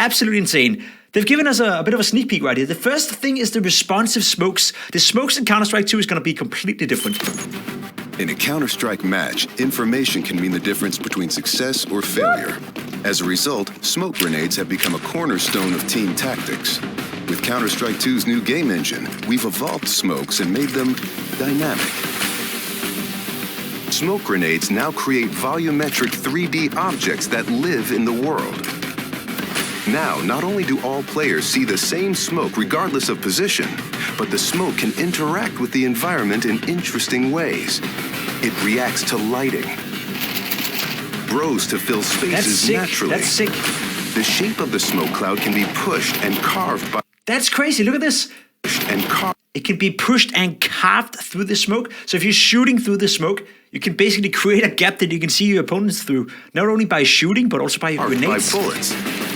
Absolutely insane. They've given us a bit of a sneak peek right here. The first thing is the responsive smokes. The smokes in Counter-Strike 2 is going to be completely different. In a Counter-Strike match, information can mean the difference between success or failure. As a result, smoke grenades have become a cornerstone of team tactics. With Counter-Strike 2's new game engine, we've evolved smokes and made them dynamic. Smoke grenades now create volumetric 3D objects that live in the world. Now, not only do all players see the same smoke regardless of position, but the smoke can interact with the environment in interesting ways. It reacts to lighting, grows to fill spaces naturally. That's sick. The shape of the smoke cloud can be pushed and carved by... That's crazy. Look at this. And it can be pushed and carved through the smoke. So if you're shooting through the smoke, you can basically create a gap that you can see your opponents through, not only by shooting, but also by your grenades. By bullets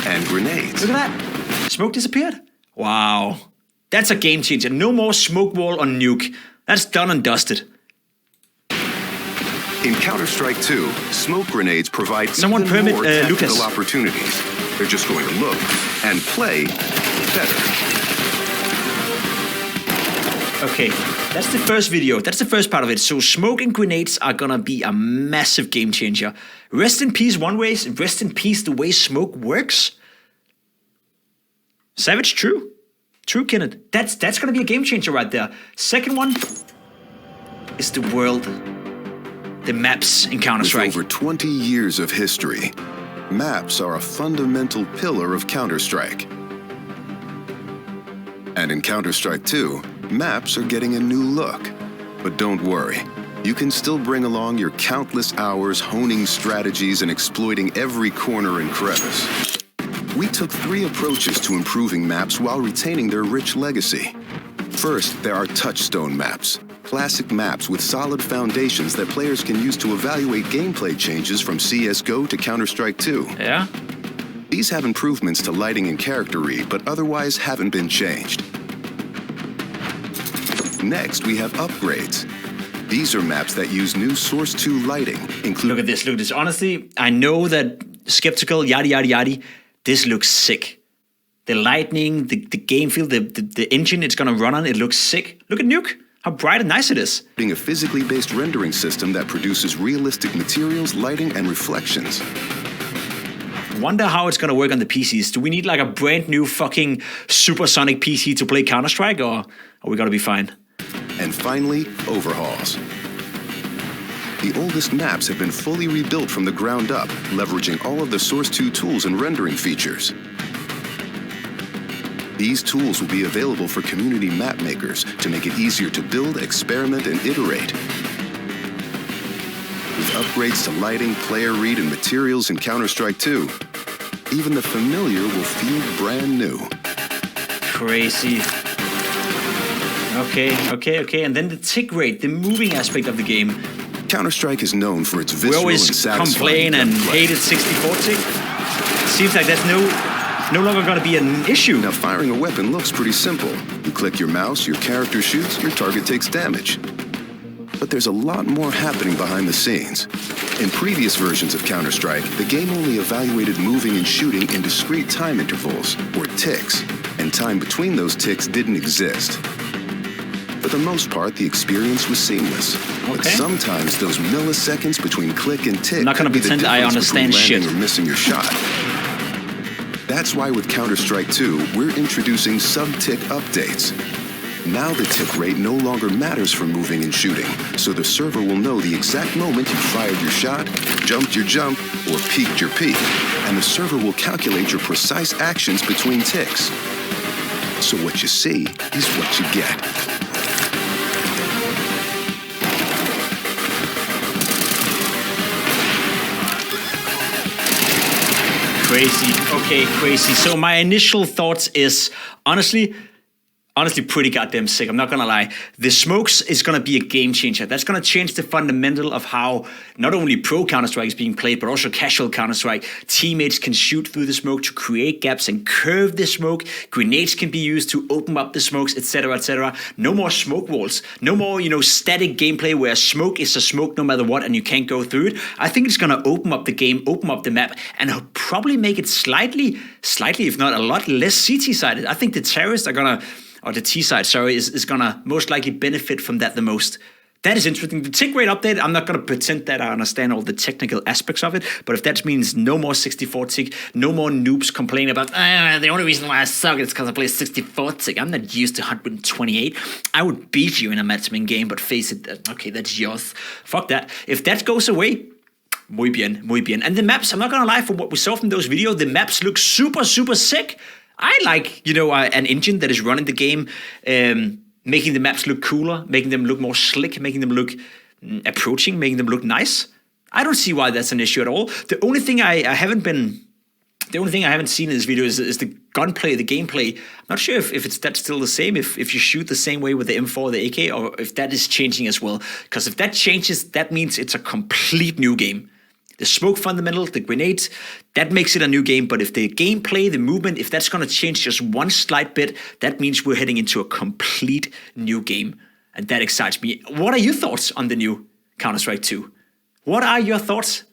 and grenades. Look at that. Smoke disappeared. Wow. That's a game changer. No more smoke wall on nuke. That's done and dusted. In Counter-Strike 2, smoke grenades provide Someone even more tactical Lucas. opportunities. They're just going to look and play better. Okay, that's the first video. That's the first part of it. So smoke and grenades are gonna be a massive game changer. Rest in peace one way, rest in peace the way smoke works. Savage, true. True, Kenneth. That's gonna be a game changer right there. Second one is the world. The maps in Counter-Strike. With over 20 years of history, maps are a fundamental pillar of Counter-Strike. And in Counter-Strike 2, maps are getting a new look. But don't worry, you can still bring along your countless hours honing strategies and exploiting every corner and crevice. We took 3 approaches to improving maps while retaining their rich legacy. First, there are touchstone maps. Classic maps with solid foundations that players can use to evaluate gameplay changes from CSGO to Counter-Strike 2. Yeah? These have improvements to lighting and character read, but otherwise haven't been changed. Next, we have upgrades. These are maps that use new Source 2 lighting, including... Look at this, look at this. Honestly, I know that skeptical, yada, yada, yada, this looks sick. The lightning, the game feel, the engine it's gonna run on, it looks sick. Look at Nuke, how bright and nice it is. A physically based rendering system that produces realistic materials, lighting, and reflections. Wonder how it's gonna work on the PCs. Do we need like a brand new fucking supersonic PC to play Counter-Strike, or are we gonna be fine? And finally, overhauls. The oldest maps have been fully rebuilt from the ground up, leveraging all of the Source 2 tools and rendering features. These tools will be available for community map makers to make it easier to build, experiment, and iterate. With upgrades to lighting, player read, and materials in Counter-Strike 2, even the familiar will feel brand new. Crazy. Okay. And then the tick rate, the moving aspect of the game. Counter-Strike is known for its visceral we and always satisfying complain and gameplay. hate it 64 tick. It seems like that's no longer going to be an issue. Now, firing a weapon looks pretty simple. You click your mouse, your character shoots, your target takes damage. But there's a lot more happening behind the scenes. In previous versions of Counter-Strike, the game only evaluated moving and shooting in discrete time intervals, or ticks, and time between those ticks didn't exist. For the most part, the experience was seamless. Okay. But sometimes those milliseconds between click and tick I'm not going to pretend I understand shit. or missing your shot. That's why with Counter-Strike 2, we're introducing sub-tick updates. Now the tick rate no longer matters for moving and shooting, so the server will know the exact moment you fired your shot, jumped your jump, or peeked your peek, and the server will calculate your precise actions between ticks. So what you see is what you get. Crazy. Okay, crazy. So my initial thoughts is, honestly, honestly pretty goddamn sick. I'm not gonna lie. The smokes is gonna be a game changer. That's gonna change the fundamental of how not only pro Counter-Strike is being played, but also casual Counter-Strike. Teammates can shoot through the smoke to create gaps and curve the smoke. Grenades can be used to open up the smokes, etc., etc. No more smoke walls. No more, static gameplay where smoke is a smoke no matter what and you can't go through it. I think it's gonna open up the game, open up the map, and probably make it slightly, if not a lot, less CT-sided. I think the terrorists are gonna, or the T side, sorry, is gonna most likely benefit from that the most. That is interesting. The tick rate update, I'm not gonna pretend that I understand all the technical aspects of it, but if that means no more 64 tick, no more noobs complaining about, the only reason why I suck is because I play 64 tick. I'm not used to 128. I would beat you in a matchmaking game, but face it, okay, that's yours. Fuck that. If that goes away, muy bien, muy bien. And the maps, I'm not gonna lie, from what we saw from those videos, the maps look super, super sick. I like, an engine that is running the game, making the maps look cooler, making them look more slick, making them look approaching, making them look nice. I don't see why that's an issue at all. The only thing I haven't seen in this video is the gunplay, the gameplay. I'm not sure if that's still the same, if you shoot the same way with the M4 or the AK, or if that is changing as well. Because if that changes, that means it's a complete new game. The smoke fundamental, the grenades, that makes it a new game. But if the gameplay, the movement, if that's going to change just one slight bit, that means we're heading into a complete new game. And that excites me. What are your thoughts on the new Counter-Strike 2? What are your thoughts?